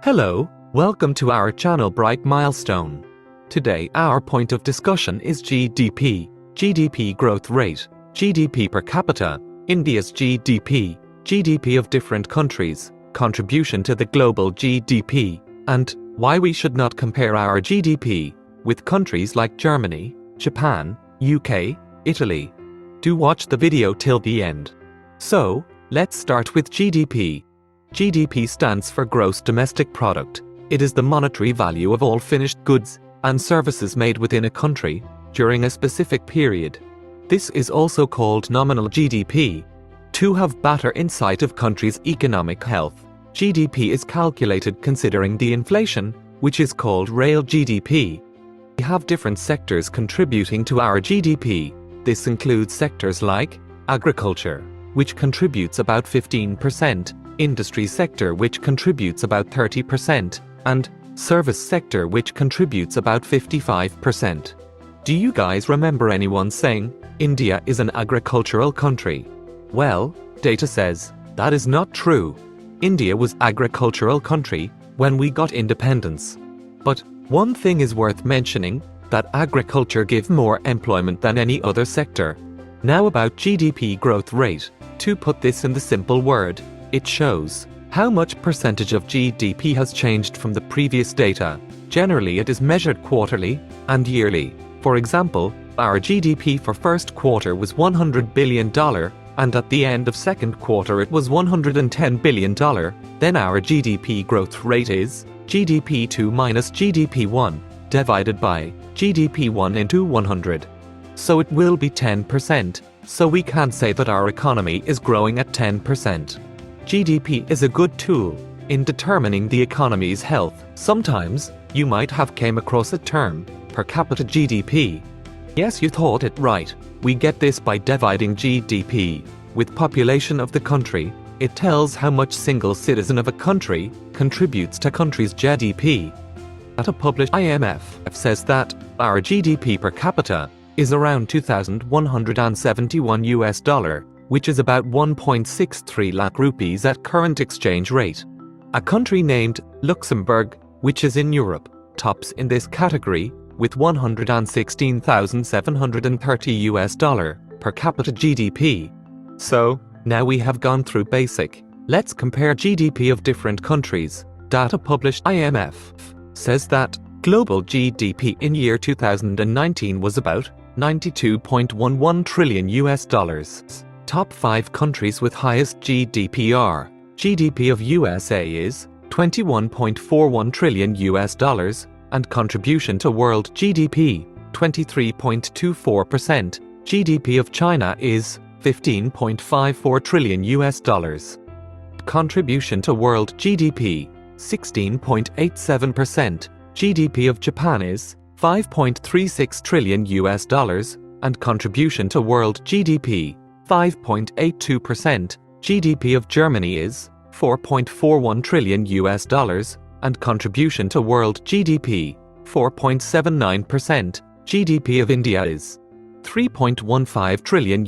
Hello, welcome to our channel Bright Milestone. Today our point of discussion is GDP, GDP growth rate, GDP per capita, India's GDP, GDP of different countries, contribution to the global GDP, and why we should not compare our GDP with countries like Germany, Japan, UK, Italy. Do watch the video till the end. So, let's start with GDP. GDP stands for Gross Domestic Product. It is the monetary value of all finished goods and services made within a country during a specific period. This is also called nominal GDP. To have better insight of country's economic health, GDP is calculated considering the inflation, which is called real GDP. We have different sectors contributing to our GDP. This includes sectors like agriculture, which contributes about 15%, industry sector which contributes about 30%, and service sector which contributes about 55%. Do you guys remember anyone saying, India is an agricultural country? Well, data says, that is not true. India was agricultural country when we got independence. But one thing is worth mentioning, that agriculture gives more employment than any other sector. Now about GDP growth rate. To put this in the simple word, it shows how much percentage of GDP has changed from the previous data. Generally it is measured quarterly and yearly. For example, our GDP for first quarter was $100 billion, and at the end of second quarter it was $110 billion. Then our GDP growth rate is GDP2 minus GDP1 divided by GDP1 into 100. So it will be 10%. So we can say that our economy is growing at 10%. GDP is a good tool in determining the economy's health. Sometimes, you might have came across a term, per capita GDP. Yes, you thought it right. We get this by dividing GDP with population of the country. It tells how much single citizen of a country contributes to country's GDP. Data published IMF says that our GDP per capita is around $2,171, which is about 1.63 lakh rupees at current exchange rate. A country named Luxembourg, which is in Europe, tops in this category with $116,730 per capita GDP. So, now we have gone through basic. Let's compare GDP of different countries. Data published IMF says that global GDP in year 2019 was about $92.11 trillion. Top 5 countries with highest GDP are: GDP of USA is $21.41 trillion, and contribution to world GDP 23.24%. GDP of China is $15.54 trillion. Contribution to world GDP 16.87%. GDP of Japan is $5.36 trillion, and contribution to world GDP 5.82%. GDP of Germany is $4.41 trillion, and contribution to world GDP 4.79%. GDP of India is $3.15 trillion,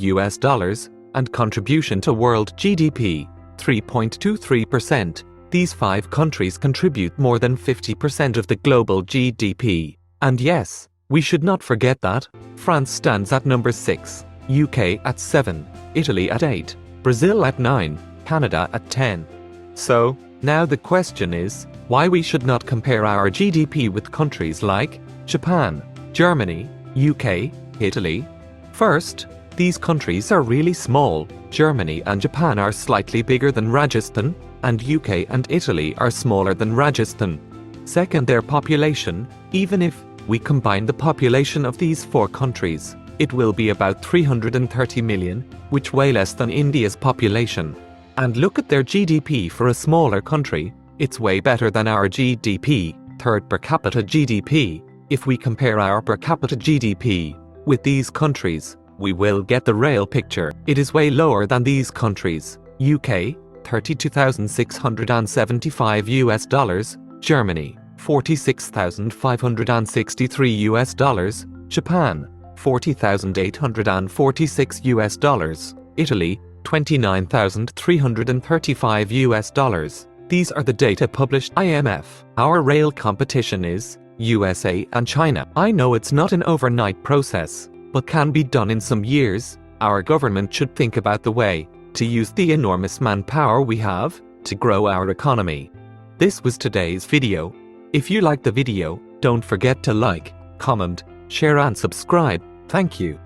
and contribution to world GDP 3.23%. These 5 countries contribute more than 50% of the global GDP. And yes, we should not forget that France stands at number 6, UK at 7, Italy at 8, Brazil at 9, Canada at 10. So, now the question is, why we should not compare our GDP with countries like Japan, Germany, UK, Italy? First, these countries are really small. Germany and Japan are slightly bigger than Rajasthan, and UK and Italy are smaller than Rajasthan. Second, their population, even if we combine the population of these 4 countries, it will be about 330 million, which way less than India's population. And look at their GDP for a smaller country, it's way better than our GDP. Third, per capita GDP. If we compare our per capita GDP with these countries, we will get the real picture. It is way lower than these countries. UK, $32,675, Germany, $46,563, Japan, $40,846, Italy, $29,335. These are the data published IMF. Our rail competition is USA and China. I know it's not an overnight process, but can be done in some years. Our government should think about the way to use the enormous manpower we have to grow our economy. This was today's video. If you liked the video, don't forget to like, comment, share and subscribe. Thank you.